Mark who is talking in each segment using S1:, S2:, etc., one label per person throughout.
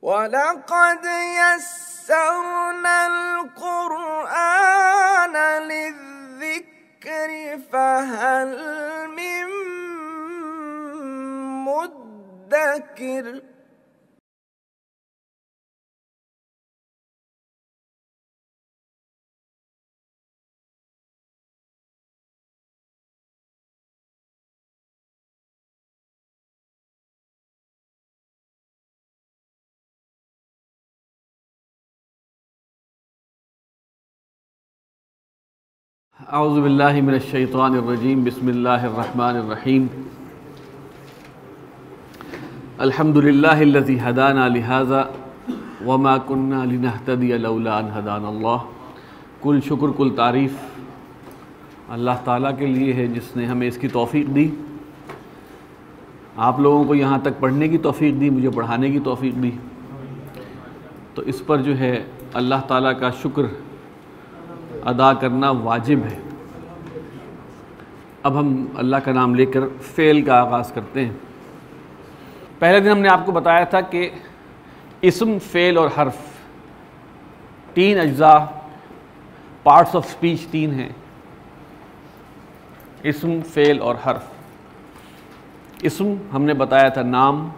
S1: वलक़द यस्सरनल क़ुरआन लिज़्ज़िक्रि फ़हल मिन मुद्दकिर।
S2: औज़ु बिल्लाहि मिनश शैतानिर रजीम, बिस्मिल्लाहिर रहमानिर रहीम। अल्हम्दुलिल्लाहिल्लज़ी हदाना लिहाज़ा वमा कुन्ना लिनहतदिया लौला अन हदानल्लाह। कुल शुक्र कुल तारीफ़ अल्लाह ताला के लिए है जिसने हमें इसकी तौफ़ीक़ दी, आप लोगों को यहाँ तक पढ़ने की तौफ़ीक़ दी, मुझे पढ़ाने की तौफ़ीक़ दी। तो इस पर जो है अल्लाह ताला का शुक्र अदा करना वाजिब है। अब हम अल्लाह का नाम लेकर फ़ेल का आगाज़ करते हैं। पहले दिन हमने आपको बताया था कि इस्म, फ़ेल और हर्फ तीन अज्जा, पार्ट्स ऑफ स्पीच तीन हैं, इस्म, फ़ेल और हर्फ। इस्म हमने बताया था नाम,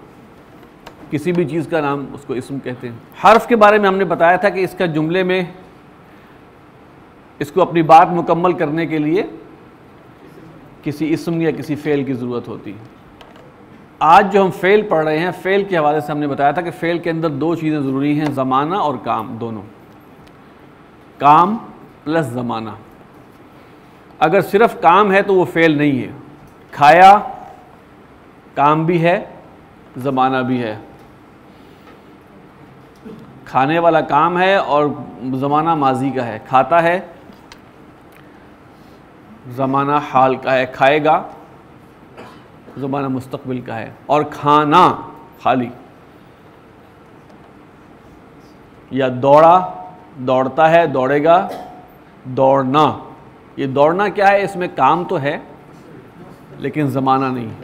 S2: किसी भी चीज़ का नाम उसको इस्म कहते हैं। हर्फ के बारे में हमने बताया था कि इसका जुमले में इसको अपनी बात मुकम्मल करने के लिए किसी इस्म या किसी फ़ेल की ज़रूरत होती है। आज जो हम फ़ेल पढ़ रहे हैं, फ़ेल के हवाले से हमने बताया था कि फ़ेल के अंदर दो चीज़ें ज़रूरी हैं, ज़माना और काम, दोनों। काम प्लस ज़माना। अगर सिर्फ़ काम है तो वो फ़ेल नहीं है। खाया काम भी है, ज़माना भी है। खाने वाला काम है और ज़माना माजी का है। खाता है ज़माना हाल का है, खाएगा ज़माना मुस्तक़बिल का है। और खाना खाली, या दौड़ा दौड़ता है, दौड़ेगा, दौड़ना। ये दौड़ना क्या है, इसमें काम तो है लेकिन ज़माना नहीं है।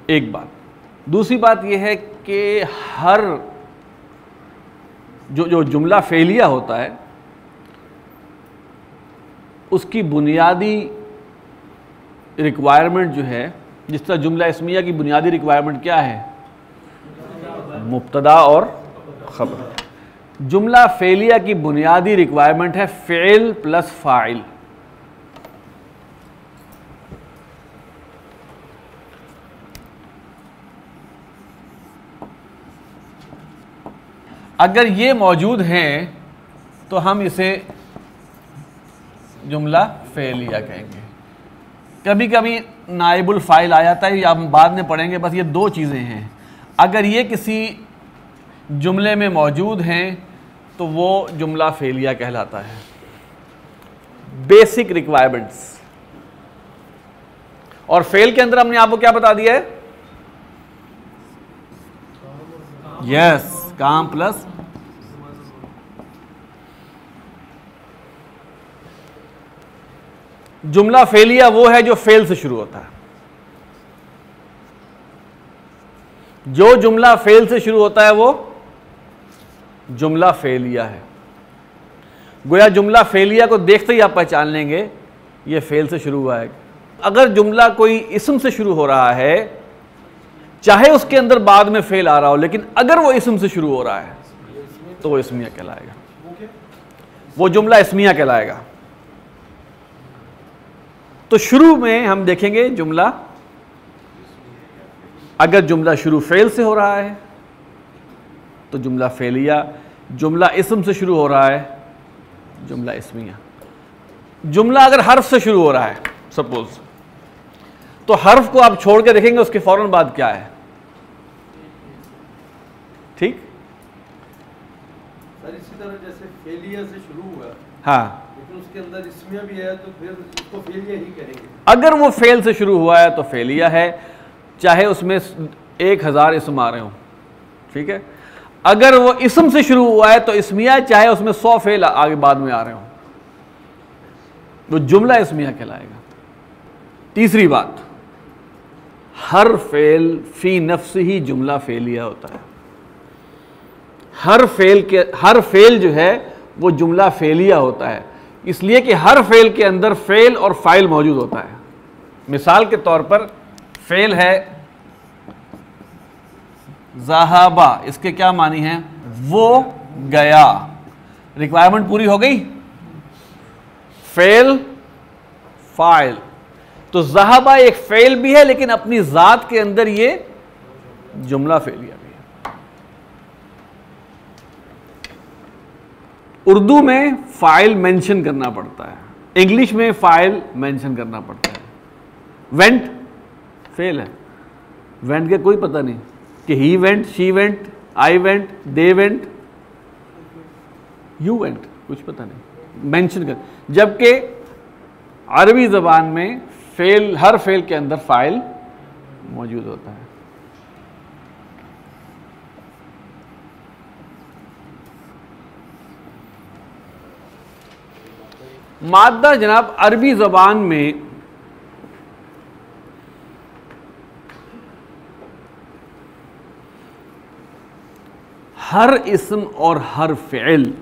S2: एक बात। दूसरी बात यह है कि हर जो जुमला फ़ेलिया होता है उसकी बुनियादी रिक्वायरमेंट जो है, जिस तरह जुमला इस्मिया की बुनियादी रिक्वायरमेंट क्या है, मुब्तदा और ख़बर। जुमला फ़ेलिया की बुनियादी रिक्वायरमेंट है फ़ेल प्लस फ़ाइल। अगर ये मौजूद हैं तो हम इसे जुमला फ़ेलिया कहेंगे। कभी कभी नाइबुल फ़ाइल आ जाता है, या हम बाद में पढ़ेंगे। बस ये दो चीज़ें हैं, अगर ये किसी जुमले में मौजूद हैं तो वो जुमला फ़ेलिया कहलाता है। Basic requirements. और फ़ेल के अंदर हमने आपको क्या बता दिया है, यस, काम प्लस। जुमला फ़ेलिया वो है जो फ़ेल से शुरू होता है। जो जुमला फ़ेल से शुरू होता है वो जुमला फ़ेलिया है। गोया जुमला फ़ेलिया को देखते ही आप पहचान लेंगे ये फ़ेल से शुरू हुआ है। अगर जुमला कोई इस्म से शुरू हो रहा है, चाहे उसके अंदर बाद में फ़ेल आ रहा हो, लेकिन अगर वो इस्म से शुरू हो रहा है तो वो इस्मिया कहलाएगा, वो जुमला इस्मिया कहलाएगा। तो शुरू में हम देखेंगे जुमला, अगर जुमला शुरू फ़ेल से हो रहा है तो जुमला फ़ेलिया, जुमला इस्म से शुरू हो रहा है जुमला इस्मिया। जुमला अगर हर्फ से शुरू हो रहा है सपोज, तो हर्फ को आप छोड़ के देखेंगे उसके फौरन बाद क्या है, ठीक।
S3: सर इसी तरह जैसे फ़ेलिया से शुरू हुआ,
S2: हाँ,
S3: लेकिन उसके अंदर इस्मिया भी है तो फिर उसको फ़ेलिया ही करेंगे।
S2: अगर वो फ़ेल से शुरू हुआ है तो फ़ेलिया है, चाहे उसमें 1000 इस्म आ रहे हों, ठीक है। अगर वो इस्म से शुरू हुआ है तो इस्मिया, चाहे उसमें 100 फ़ेल आगे बाद में आ रहे हों, वो जुमला इस्मिया कहलाएगा। तीसरी बात, हर फेल फी नफ्स ही जुमला फेलिया होता है। हर फेल जो है वो जुमला फेलिया होता है, इसलिए कि हर फेल के अंदर फेल और फाइल मौजूद होता है। मिसाल के तौर पर फेल है ज़हाबा, इसके क्या मानी है? वो गया। रिक्वायरमेंट पूरी हो गई। फेल फाइल, तो ज़हाबा एक फेल भी है लेकिन अपनी जात के अंदर ये जुमला फेलिया भी है। उर्दू में फाइल मेंशन करना पड़ता है, इंग्लिश में फाइल मेंशन करना पड़ता है। वेंट फेल है, वेंट के कोई पता नहीं कि he went, she went, I went, they went, you went, कुछ पता नहीं, मेंशन कर। जबकि अरबी ज़बान में फेल, हर फेल के अंदर फाइल मौजूद होता है। माद्दा जनाब अरबी ज़बान में हर इस्म और हर फ़िल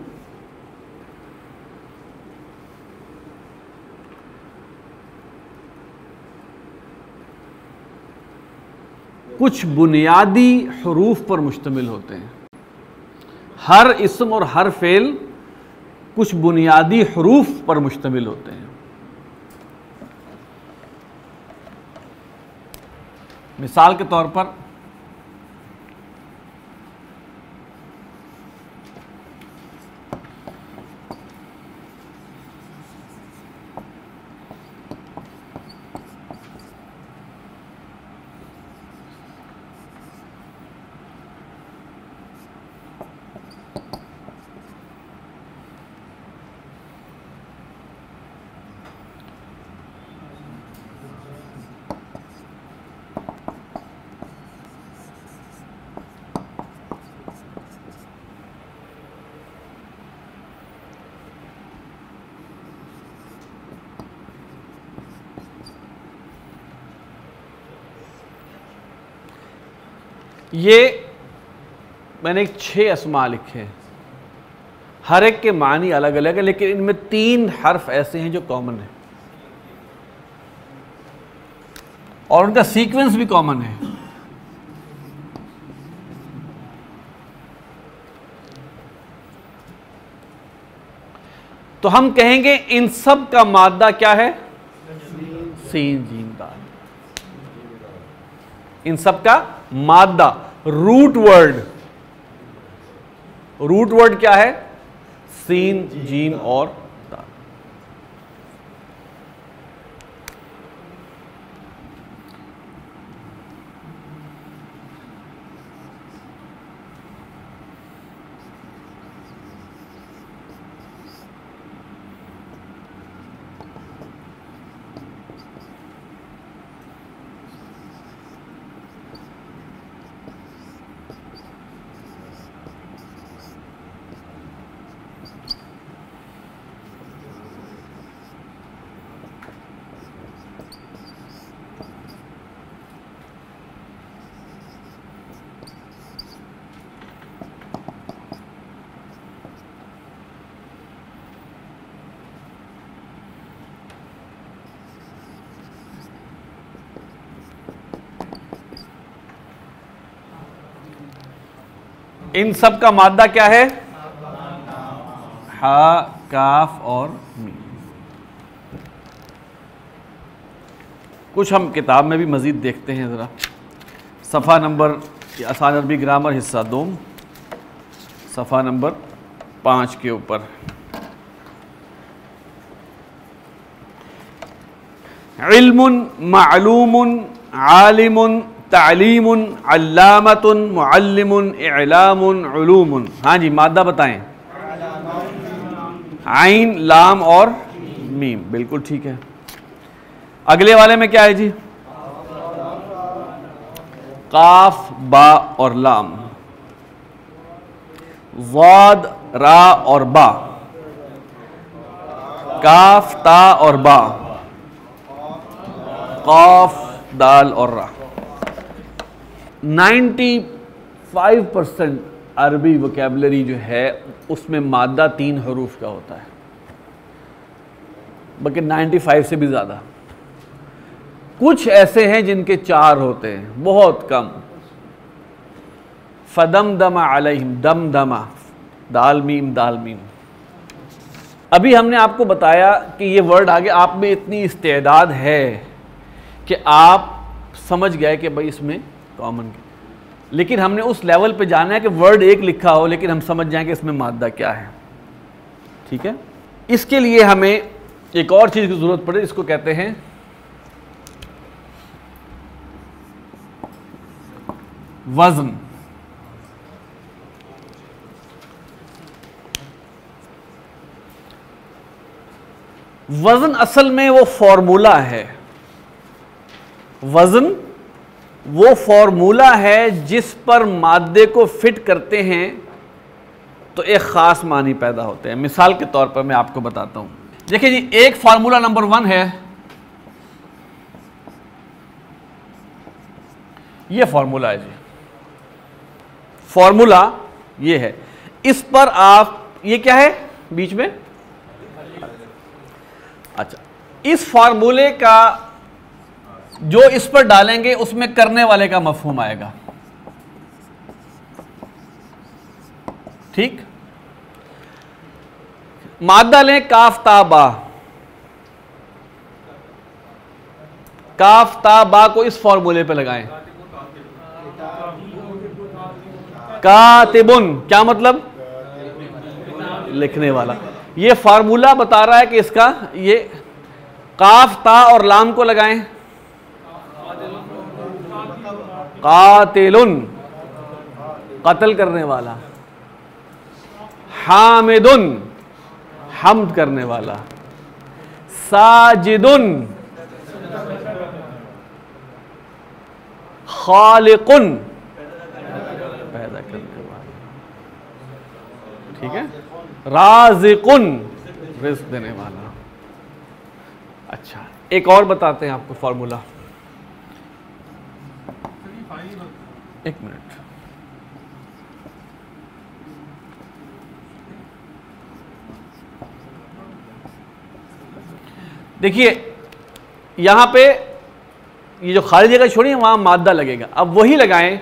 S2: कुछ बुनियादी हरूफ पर मुश्तमिल होते हैं। हर इस्म और हर फ़िल कुछ बुनियादी हरूफ पर मुश्तमिल होते हैं। मिसाल के तौर पर ये मैंने एक 6 अस्मा लिखे, हर एक के मानी अलग अलग है, लेकिन इनमें 3 हर्फ ऐसे हैं जो कॉमन है और उनका सीक्वेंस भी कॉमन है। तो हम कहेंगे इन सब का मादा क्या है? सीन जीम दाल। इन सब का मादा, रूट वर्ड क्या है? सीन जीम और दाल। इन सब का मादा क्या है? हा, काफ और मीम। कुछ हम किताब में भी मजीद देखते हैं ज़रा। सफ़ा नंबर, आसान अरबी ग्रामर हिस्सा 2, सफ़ा नंबर 5 के ऊपर। इल्मुन मालूमुन आलिमुन तालीमुन अल्लामतुन मुअल्लिमुन इलामुन उलूमुन। हाँ जी, मादा बताएं। आइन, लाम और मीम, बिल्कुल ठीक है। अगले वाले में क्या है जी? काफ, बा और लाम, ज़ाद, रा और बा, काफ, ता और बा, काफ, दाल और रा। 95% अरबी वोकैबुलरी जो है उसमें मादा 3 हरूफ का होता है, बल्कि 95 से भी ज़्यादा। कुछ ऐसे हैं जिनके 4 होते हैं, बहुत कम। फदमदमा अलैहिम, दमदमा, दाल मीम दाल मीम। अभी हमने आपको बताया कि ये वर्ड आगे आप में इतनी इस्तेदाद है कि आप समझ गए कि भाई इसमें कॉमन, लेकिन हमने उस लेवल पे जाना है कि वर्ड एक लिखा हो लेकिन हम समझ जाएं कि इसमें मादा क्या है। ठीक है, इसके लिए हमें एक और चीज़ की ज़रूरत पड़े, इसको कहते हैं वज़न। वज़न असल में वो फॉर्मूला है, वज़न वो फॉर्मूला है जिस पर मादे को फिट करते हैं तो एक ख़ास मानी पैदा होते हैं। मिसाल के तौर पर मैं आपको बताता हूँ। देखिए जी, एक फार्मूला नंबर 1 है, ये फार्मूला है जी, फार्मूला ये है। इस पर आप, ये क्या है बीच में, अच्छा, इस फार्मूले का जो इस पर डालेंगे उसमें करने वाले का मफहूम आएगा। ठीक, मादा लें काफ ता बा, काफ ता बा को इस फॉर्मूले पे लगाएं। कातिबुन क्या मतलब, लिखने वाला। ये फार्मूला बता रहा है कि इसका, ये काफ ता और लाम को लगाएं, कातिलुन कत्ल करने वाला, हामिदुन हम्द करने वाला, साजिदुन खालिकुन पैदा करने वाला, ठीक है, राज़िकुन रिज़्क़ देने वाला। अच्छा, एक और बताते हैं आपको फॉर्मूला, एक मिनट। देखिए यहां पे ये जो खाली जगह छोड़ी वहां मादा लगेगा, अब वही लगाएं,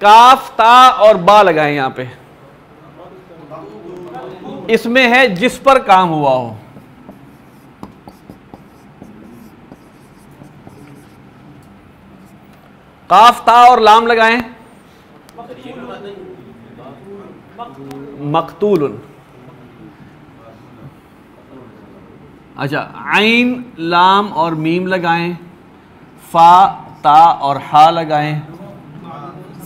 S2: काफ ता और बा लगाएं। यहां पे इसमें है जिस पर काम हुआ हो, काफ ता और लाम लगाएं, मकतूलुन। अच्छा, आइन लाम और मीम लगाएं, फा ता और हा लगाएं,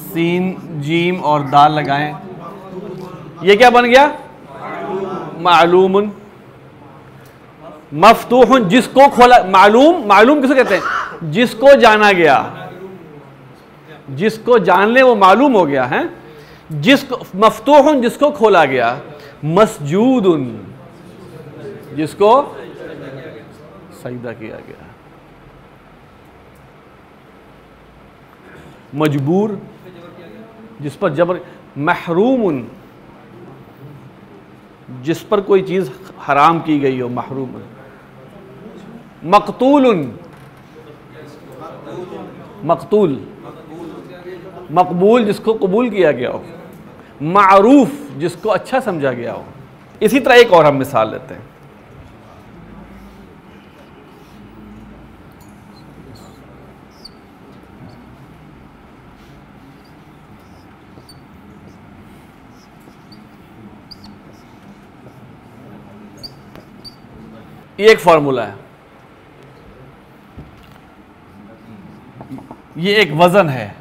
S2: सीन जीम और दाल लगाएं। ये क्या बन गया, मालूमुन। मफ्तूहुन जिसको खोला, मालूम, मालूम किसे कहते हैं, जिसको जाना गया, जिसको जान ले वो मालूम हो गया है। जिसको, मफ्तूहुन जिसको खोला गया, मसजूदुन जिसको सजदा किया गया, मजबूर जिस पर जबर, महरूमुन जिस पर कोई चीज हराम की गई हो, महरूमुन। मकतूलुन मकतूल, मकबूल जिसको कबूल किया गया हो, मारूफ जिसको अच्छा समझा गया हो। इसी तरह एक और हम मिसाल लेते हैं। ये एक फॉर्मूला है, ये एक वजन है।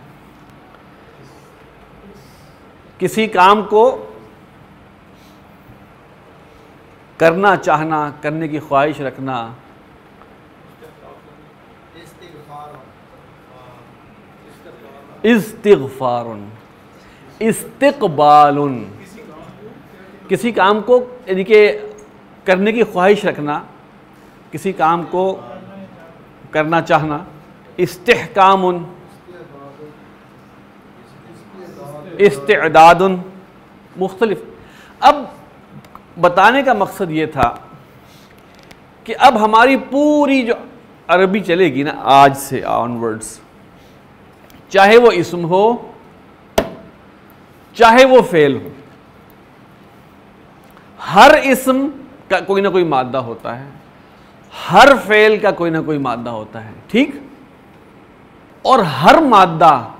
S2: किसी काम को करना चाहना, करने की ख्वाहिश रखना, इस्तिग़फ़ारुन, इस्तिक़बालुन। किसी काम को यानी कि करने की ख्वाहिश रखना, किसी काम को करना चाहना। इस्तिहकामुन इस्तिअदादुन मुख्तलिफ। अब बताने का मकसद ये था कि अब हमारी पूरी जो अरबी चलेगी ना आज से ऑनवर्ड्स, चाहे वो इस्म हो चाहे वो फेल हो, हर इस्म का कोई ना कोई मादा होता है, हर फेल का कोई ना कोई मादा होता है, ठीक। और हर मादा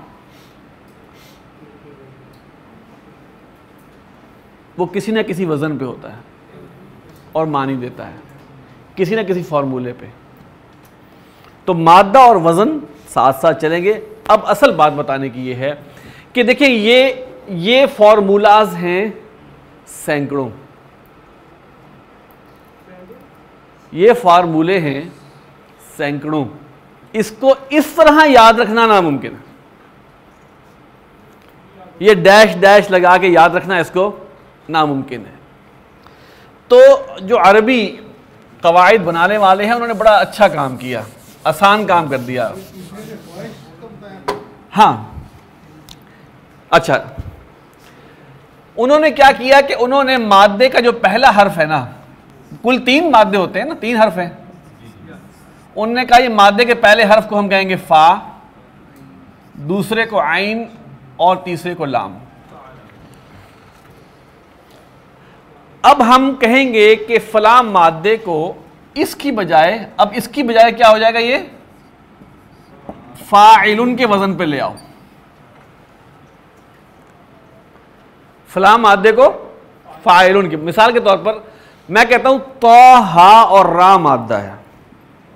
S2: वो किसी ना किसी वजन पे होता है और मानी देता है किसी ना किसी फॉर्मूले पे। तो मादा और वजन साथ साथ चलेंगे। अब असल बात बताने की ये है कि देखिए ये फॉर्मूलाज हैं सैकड़ों, ये फार्मूले हैं सैकड़ों। इसको इस तरह याद रखना नामुमकिन है। ये डैश डैश लगा के याद रखना इसको नामुमकिन है। तो जो अरबी कवायद बनाने वाले हैं उन्होंने बड़ा अच्छा काम किया, आसान काम कर दिया। हाँ, अच्छा, उन्होंने क्या किया कि उन्होंने मादे का जो पहला हर्फ है ना, कुल 3 मादे होते हैं ना, 3 हर्फ हैं। उन्होंने कहा ये मादे के पहले हर्फ को हम कहेंगे फा, दूसरे को आइन और तीसरे को लाम। अब हम कहेंगे कि फलां मादे को इसकी बजाय, अब इसकी बजाय क्या हो जाएगा, ये फाइलुन के वजन पे ले आओ। फलां मादे को फाइलुन की, मिसाल के तौर पर मैं कहता हूं तो, हा और रा मादा है,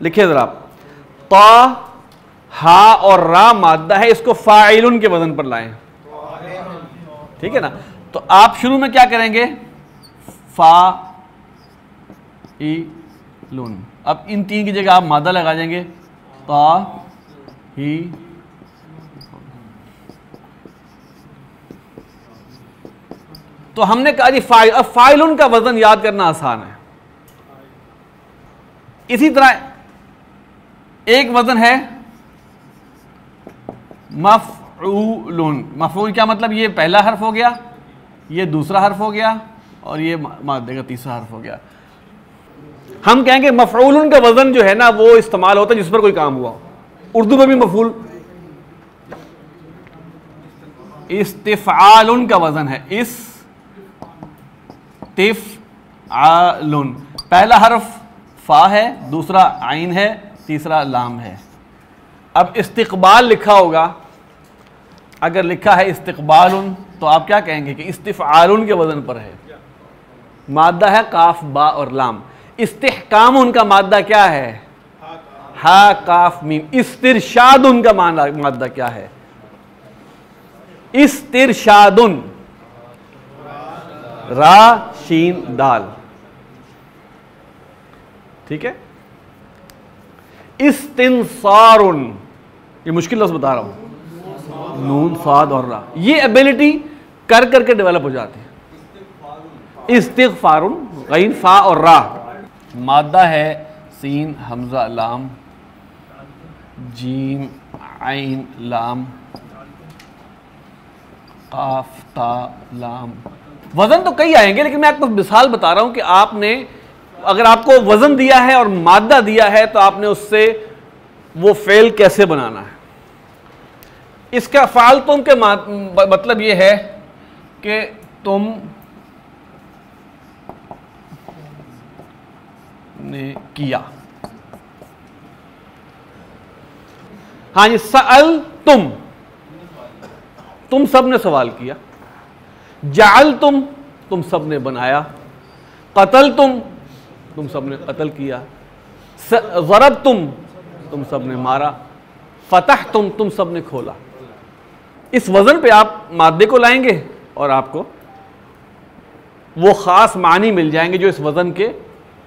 S2: लिखिए जरा, तो, हा और रा मादा है, इसको फाइलुन के वजन पर लाएं, ठीक है ना। तो आप शुरू में क्या करेंगे, फा ई लुन। अब इन 3 की जगह आप मादा लगा देंगे, ता ही। तो हमने कहा जी फाइल, अब फाइलुन का वजन याद करना आसान है। इसी तरह एक वजन है मफऊलुन। मफऊल क्या मतलब, ये पहला हर्फ हो गया, ये दूसरा हर्फ हो गया और ये मादे का तीसरा हर्फ हो गया। हम कहेंगे मफऊलुन का वजन जो है ना वो इस्तेमाल होता है जिस पर कोई काम हुआ। उर्दू में भी मफऊल, इस्तिफ़आलुन का वजन है इस्तिफ़आलुन। पहला हर्फ फा है, दूसरा आइन है, तीसरा लाम है। अब इस्तिक़बाल लिखा होगा, अगर लिखा है इस्तिक़बालुन तो आप क्या कहेंगे कि इस्तिफ़आलुन के वजन पर है। मादा है काफ बा और लाम। इस्तिहकाम उनका मादा क्या है, हा काफ मीम। इस्तिरशाद उनका मादा क्या है, इस्तिरशादुन, रा शीन दाल, ठीक है। इस्तिनसारुन, ये मुश्किल लफ्ज़ बता रहा हूं, नून साद और रा, ये एबिलिटी कर करके डेवलप हो जाती है। इस्तिग़फारुन, गैन फा और रा, मादा है सीन हमजा लाम जीम आइन लाम काफ ता लाम। वजन तो कई आएंगे लेकिन मैं आपको मिसाल बता रहा हूं कि आपने, अगर आपको वजन दिया है और मादा दिया है तो आपने उससे वो फेल कैसे बनाना है। इसका फाल तुम के मतलब ये है कि तुम ने किया। हाँ जी, सअल तुम सब ने सवाल किया। जाल तुम सब ने बनाया। कतल तुम सब ने कत्ल किया। ज़रब तुम सब ने मारा। फतह तुम सब ने खोला। इस वजन पे आप मादे को लाएंगे और आपको वो खास मानी मिल जाएंगे जो इस वजन के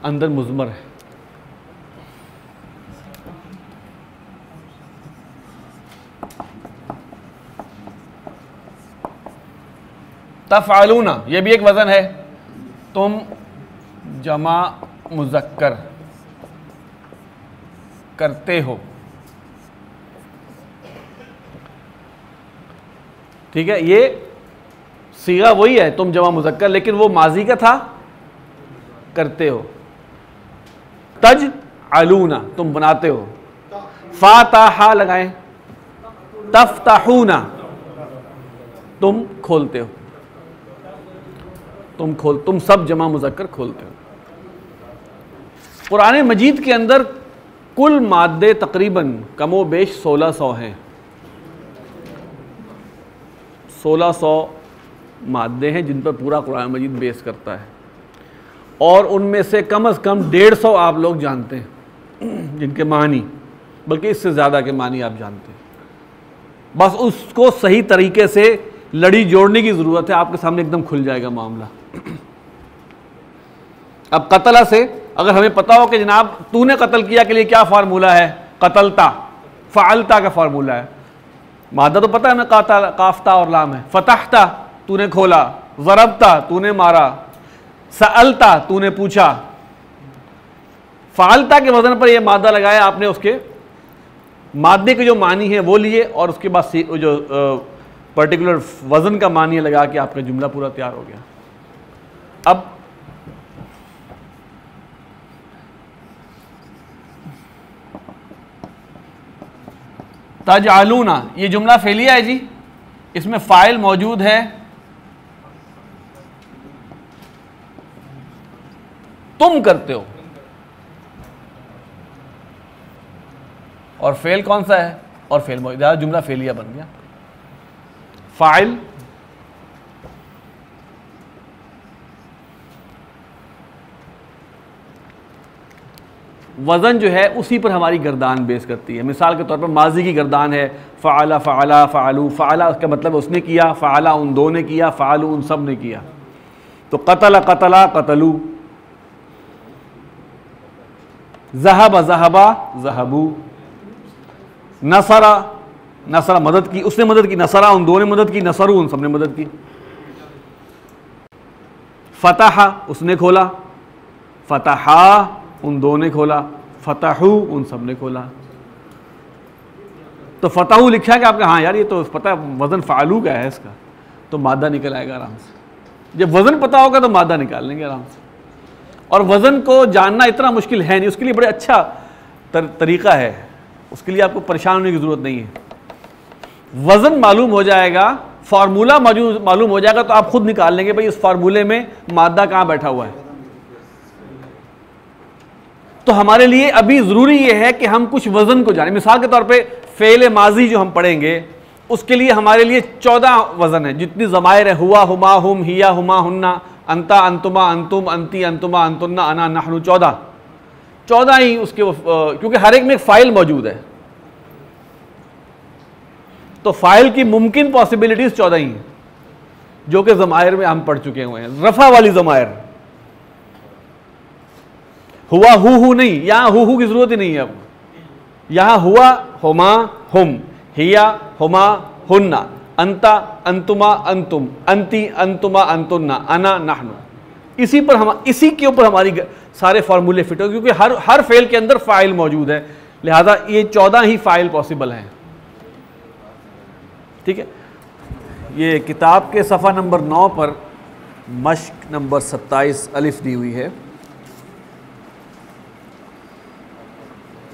S2: अंदर मुज़मर है। तफ़अलूना, यह भी एक वजन है। तुम जमा मुज़क्कर करते हो, ठीक है, ये सीगा वही है तुम जमा मुज़क्कर, लेकिन वो माजी का था, करते हो। तज अलूना तुम बनाते हो, फाताहा लगाएं, तफ्ताहूना तुम खोलते हो, तुम सब जमा मुज़क्कर खोलते हो। कुरान मजीद के अंदर कुल मादे तकरीबन कमो बेश 1600 हैं। 1600 मादे हैं जिन पर पूरा कुरान मजीद बेस करता है, और उनमें से कम 150 आप लोग जानते हैं जिनके मानी, बल्कि इससे ज़्यादा के मानी आप जानते हैं। बस उसको सही तरीके से लड़ी जोड़ने की ज़रूरत है, आपके सामने एकदम खुल जाएगा मामला। अब कतला से अगर हमें पता हो कि जनाब तूने कत्ल किया के लिए क्या फार्मूला है, कतलता फ़अलता का फार्मूला है, मादा तो पता है हमें, काफ्ता और लाम है। फतहता तूने खोला, ज़रबता तूने मारा, सअलता तूने पूछा। फ़अलता के वजन पर यह मादा लगाया आपने, उसके मादे के जो मानी है वो लिए, और उसके बाद जो पर्टिकुलर वजन का मानी लगा के आपका जुमला पूरा तैयार हो गया। अब तजअलूना ये जुमला फेलिया है जी, इसमें फ़ाइल मौजूद है, तुम करते हो, और फेल कौन सा है, और फेल मौजूद है, जुमला फेलिया बन गया। फ़ाइल वज़न जो है उसी पर हमारी गर्दान बेस करती है। मिसाल के तौर पर माजी की गर्दान है फ़अला फ़अला फ़अलू, फ़अला उसका मतलब उसने किया, फ़अला उन दो ने किया, फ़अलू उन सब ने किया। तो क़तला क़तला क़तलू, ज़हब ज़हबा ज़हबू, नसरा नसरा मदद की, उसने मदद की, नसरा उन दो ने मदद की, नसरू उन सब ने मदद की। फ़तहा उसने खोला, फ़तहा उन दो ने खोला, फ़तहू उन सब ने खोला। तो फ़तहू लिखा है कि आपका, हाँ यार ये तो पता है वज़न फ़अलू का है इसका, तो मादा निकल आएगा आराम से। जब वज़न पता होगा तो मादा निकाल लेंगे आराम से। और वज़न को जानना इतना मुश्किल है नहीं, उसके लिए बड़े अच्छा तरीक़ा है, उसके लिए आपको परेशान होने की ज़रूरत नहीं है। वज़न मालूम हो जाएगा, फार्मूला मालूम हो जाएगा, तो आप खुद निकाल लेंगे भाई इस फार्मूले में मादा कहाँ बैठा हुआ है। तो हमारे लिए अभी ज़रूरी ये है कि हम कुछ वज़न को जानें। मिसाल के तौर पे फ़ेल माजी जो हम पढ़ेंगे उसके लिए हमारे लिए 14 वज़न है, जितनी ज़मायर है, हुआ हुमा हुम हिया हुमा हुन्ना, अंता अंतुमा अंतुम अंती अंतुमा अंतुन्ना अना नहनु, 14 ही उसके, क्योंकि हर एक में एक फ़ाइल मौजूद है, तो फ़ाइल की मुमकिन पॉसिबिलिटीज़ 14 ही हैं, जो कि ज़मायर में हम पढ़ चुके हुए हैं। रफ़ा वाली ज़मायर, हुआ हु नहीं, यहाँ हु की ज़रूरत ही नहीं है। अब यहाँ हुआ हुमा हुम, हिया हुमा हुन्ना, अंता अंतुमा अंतुम, अंती अंतुमा अंतुन्ना, अना नहनु, इसी के ऊपर हमारी सारे फार्मूले फिट हो, क्योंकि हर फेल के अंदर फ़ाइल मौजूद है, लिहाजा ये 14 ही फ़ाइल पॉसिबल हैं। ठीक है, ये किताब के सफ़ा नंबर 9 पर मश्क नंबर 27 अलिफ दी हुई है।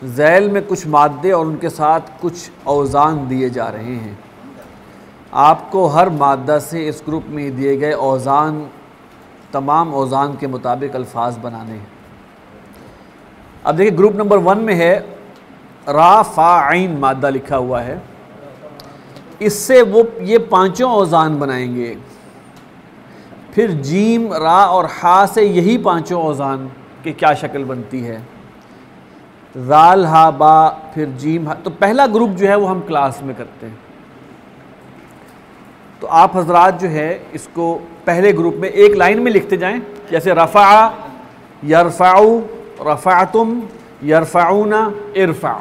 S2: ज़ैल में कुछ मादे और उनके साथ कुछ औज़ान दिए जा रहे हैं। आपको हर मादा से इस ग्रुप में दिए गए औज़ान, तमाम औज़ान के मुताबिक अल्फाज बनाने हैं। अब देखिए ग्रुप नंबर 1 में है रा फ़ा आइन मादा लिखा हुआ है, इससे वो ये 5 औज़ान बनाएंगे। फिर जीम रा और हा से यही 5 औज़ान की क्या शक्ल बनती है, ज़ाल हा बा, फिर जीम हा। तो पहला ग्रुप जो है वो हम क्लास में करते हैं। तो आप हजरात जो है इसको पहले ग्रुप में एक लाइन में लिखते जाएं, जैसे रफ़ा, यरफ़ाउ, रफ़ातुम, यरफ़ाउना, इरफ़ा।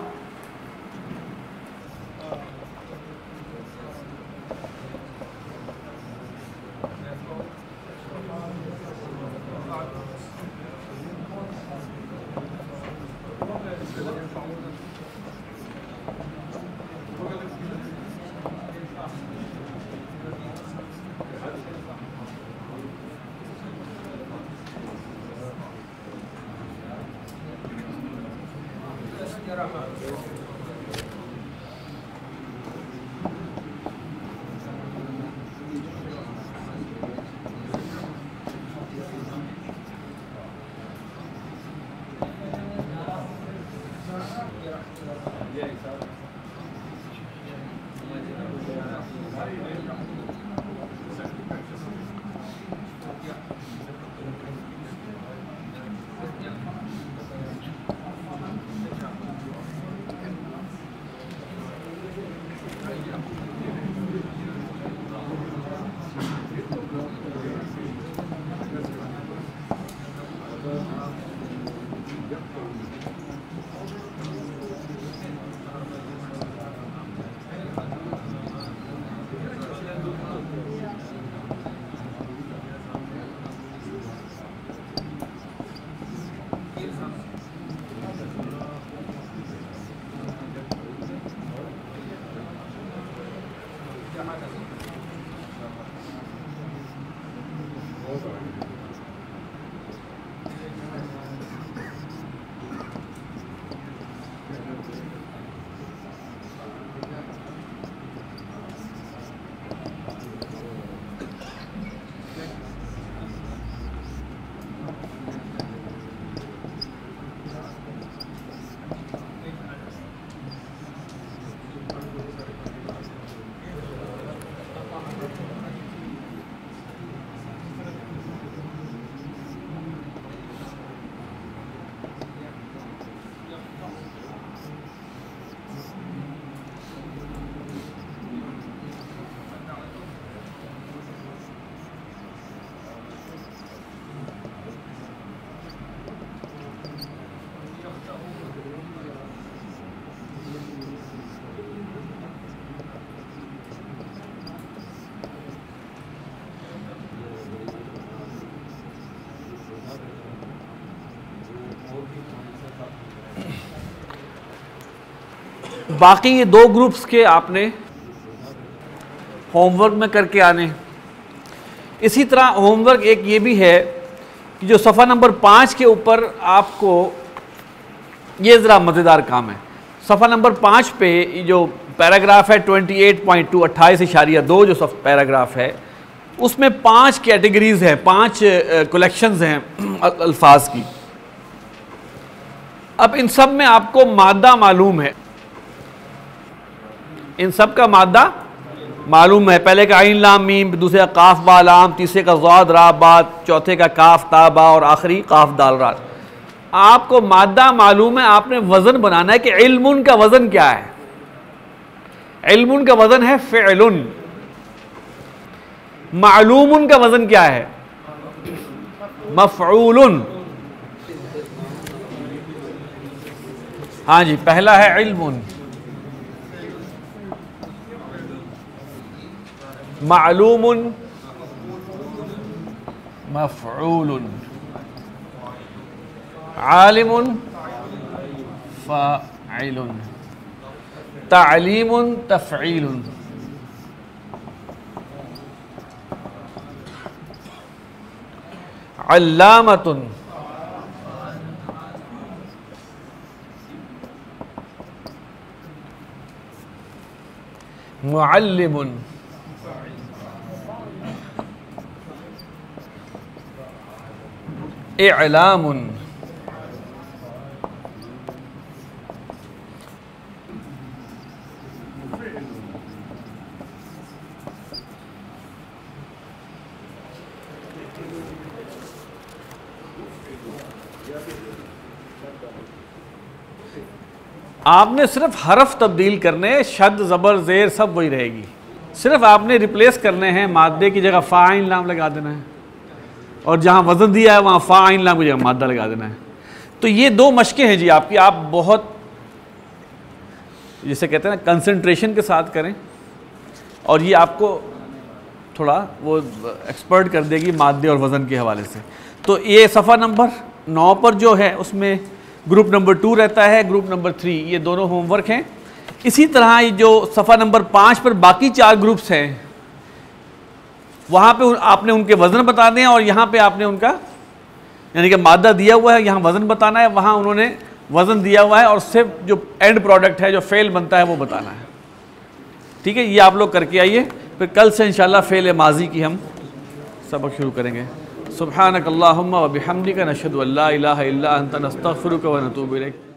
S2: बाकी ये 2 ग्रुप्स के आपने होमवर्क में करके आने। इसी तरह होमवर्क एक ये भी है कि जो सफ़ा नंबर 5 के ऊपर आपको, ये ज़रा मज़ेदार काम है, सफ़ा नंबर 5 पे जो पैराग्राफ है 28.2 28.2 जो पैराग्राफ है, उसमें 5 कैटेगरीज हैं, 5 कलेक्शंस हैं अल्फाज की। अब इन सब में आपको मादा मालूम है, इन सब का मादा मालूम है। पहले का आइन लाम मीम, दूसरे का काफ बा लाम, तीसरे का ज़ाद रा बात, चौथे का काफ ता बा और आखिरी काफ दाल रा। आपको मादा मालूम है, आपने वजन बनाना है कि इल्मुन का वजन क्या है। इल्मुन का वजन है फ़िअलुन। मालूमुन का वजन क्या है? मफ़ऊलुन। हाँ जी, पहला है इल्मुन, मालूमुन, मफ़ऊलुन, आलिमुन, फ़ाइलुन, तालीमुन, तफ़ईलुन। अल्लामतुन, मुअल्लिमुन, इअलामुन, आपने सिर्फ हरफ तब्दील करने, शद ज़बर ज़ेर सब वही रहेगी, सिर्फ आपने रिप्लेस करने हैं। मादे की जगह फ़ाइन लाम लगा देना है और जहाँ वज़न दिया है वहाँ फ़ाइन लाम की जगह मादा लगा देना है। तो ये 2 मशकें हैं जी आपकी, आप बहुत जिसे कहते हैं ना कंसंट्रेशन के साथ करें और ये आपको थोड़ा वो एक्सपर्ट कर देगी मादे और वज़न के हवाले से। तो ये सफ़ा नंबर 9 पर जो है उसमें ग्रुप नंबर 2 रहता है, ग्रुप नंबर 3, ये दोनों होमवर्क हैं। इसी तरह ये जो सफ़ा नंबर 5 पर बाकी 4 ग्रुप्स हैं, वहाँ पे आपने उनके वज़न बताने हैं और यहाँ पे आपने उनका यानी कि मादा दिया हुआ है, यहाँ वज़न बताना है, वहाँ उन्होंने वज़न दिया हुआ है और सिर्फ जो एंड प्रोडक्ट है, जो फ़ेल बनता है वो बताना है। ठीक है, ये आप लोग करके आइए, फिर कल से इंशाल्लाह फ़ेल माज़ी की हम सबक शुरू करेंगे। सुब्हानक अल्लाहुम्मा व बिहम्दिका नशहदु अल्ला इलाहा इल्ला अंता नस्तगफिरुका व नतूबु इलैक।